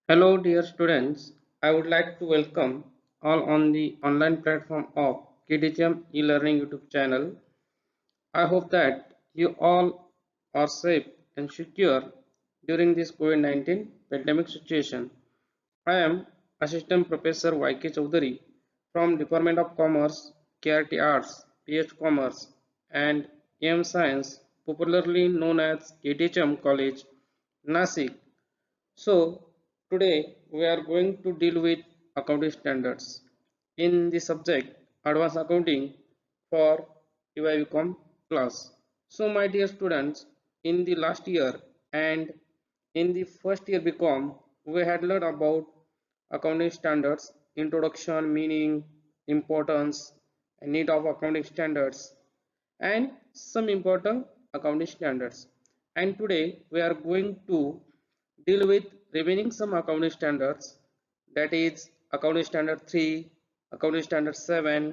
Hello, dear students. I would like to welcome all on the online platform of KDCM e-learning YouTube channel. I hope that you all are safe and secure during this COVID-19 pandemic situation. I am Assistant Professor Y.K. Chaudhari from Department of Commerce, KRT Arts, PH Commerce, and AM Science, popularly known as KDCM College, Nasik. So, today we are going to deal with accounting standards in the subject Advanced Accounting for TYBCOM class. So, my dear students, in the last year and in the first year BCom, we had learned about accounting standards, introduction, meaning, importance, and need of accounting standards, and some important accounting standards. And today we are going to deal with remaining some accounting standards, that is accounting standard 3, accounting standard 7,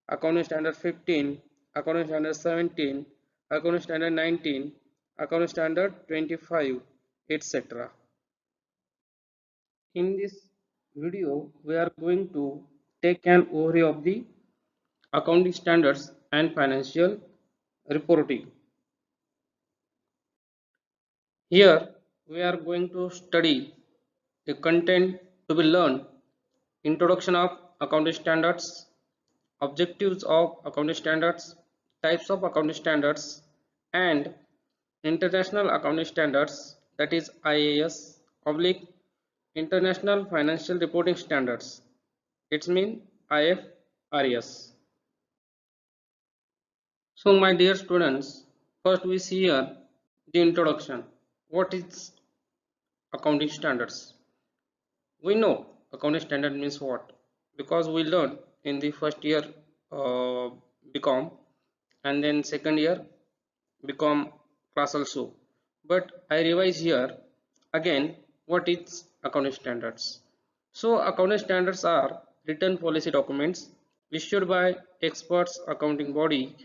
accounting standard 15, accounting standard 17, accounting standard 19, accounting standard 25, etc. In this video we are going to take an overview of the accounting standards and financial reporting. Here we are going to study the content to be learned: introduction of accounting standards, objectives of accounting standards, types of accounting standards, and international accounting standards, that is IAS oblique International Financial Reporting Standards. It's mean IFRS. So my dear students, first we see here the introduction. What is accounting standards? We know accounting standard means what, because we learned in the first year uh, BCom, and then second year BCom class also. But I revise here again what is accounting standards. So accounting standards are written policy documents issued by experts accounting body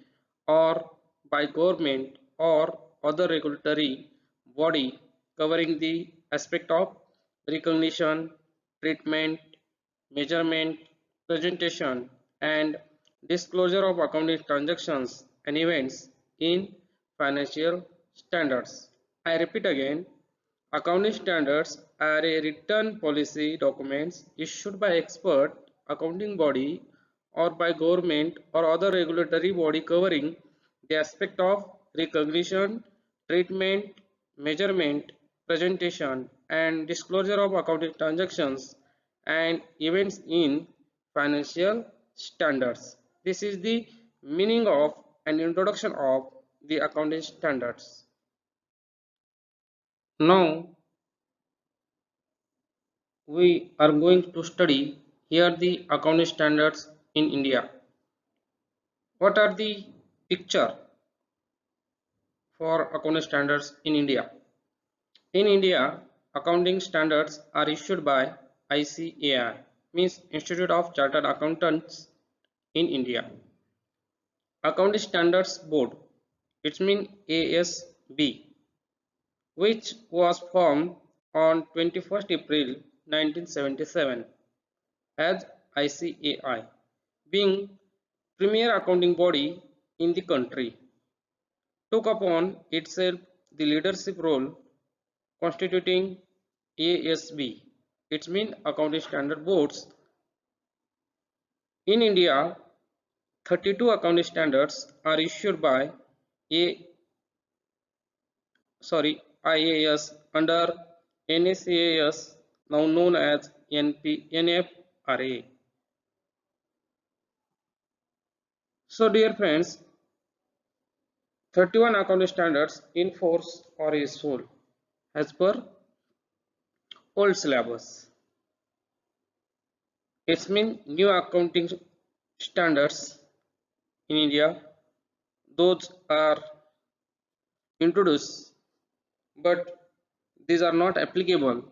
or by government or other regulatory body covering the aspect of recognition, treatment, measurement, presentation, and disclosure of accounting transactions and events in financial standards. I repeat again, accounting standards are a written policy documents issued by expert accounting body or by government or other regulatory body covering the aspect of recognition, treatment, measurement, presentation, and disclosure of accounting transactions and events in financial standards. This is the meaning of an introduction of the accounting standards. Now we are going to study here the accounting standards in India. What are the picture for accounting standards in India? In India, accounting standards are issued by ICAI, means Institute of Chartered Accountants in India. Accounting Standards Board, it means ASB, which was formed on 21st April 1977 as ICAI, being premier accounting body in the country, took upon itself the leadership role constituting ASB. It means accounting standard boards. In India, 32 accounting standards are issued by A IAS under NACAS, now known as NFRA. So dear friends, 31 accounting standards in force or useful as per old syllabus. It's mean new accounting standards in India. Those are introduced, but these are not applicable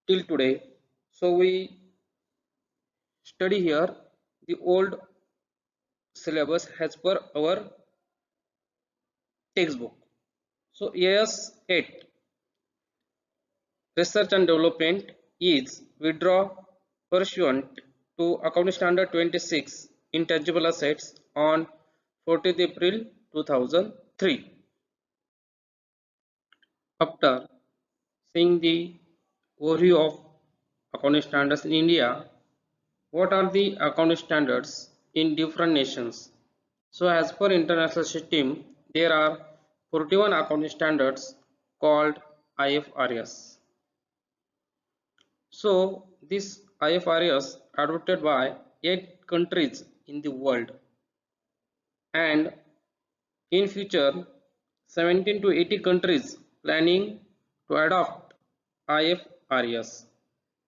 till today. So we study here the old syllabus as per our textbook. So AS 8, research and development, is withdraw pursuant to Accounting Standard 26 Intangible Assets on 14th April 2003. After seeing the overview of accounting standards in India, what are the accounting standards in different nations? So as per international system, there are 41 accounting standards called IFRS. So this IFRS adopted by 8 countries in the world, and in future 17 to 80 countries planning to adopt IFRS.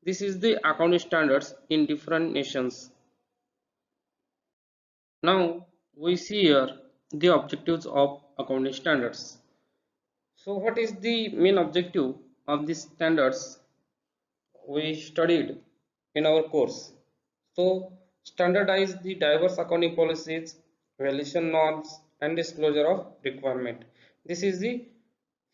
This is the accounting standards in different nations. Now we see here the objectives of accounting standards. So what is the main objective of these standards we studied in our course? So standardize the diverse accounting policies, valuation norms and disclosure of requirement. This is the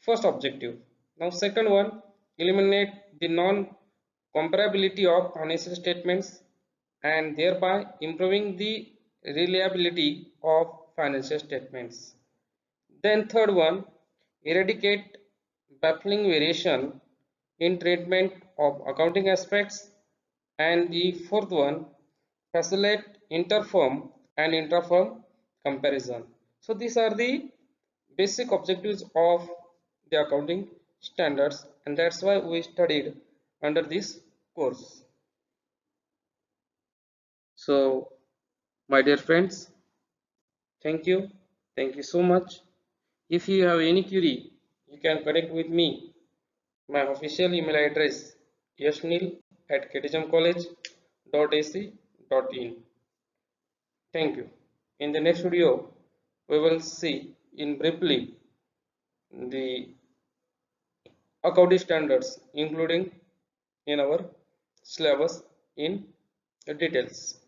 first objective. Now second one, eliminate the non-comparability of financial statements and thereby improving the reliability of financial statements. Then third one, eradicate baffling variation in treatment of accounting aspects. And the fourth one, facilitate interfirm and intrafirm comparison. So these are the basic objectives of the accounting standards, and that's why we studied under this course. So my dear friends, thank you. Thank you so much. If you have any query, you can connect with me. My official email address yashnil@ktismcollege.ac.in. Thank you. In the next video, we will see in briefly the accounting standards including in our syllabus in details.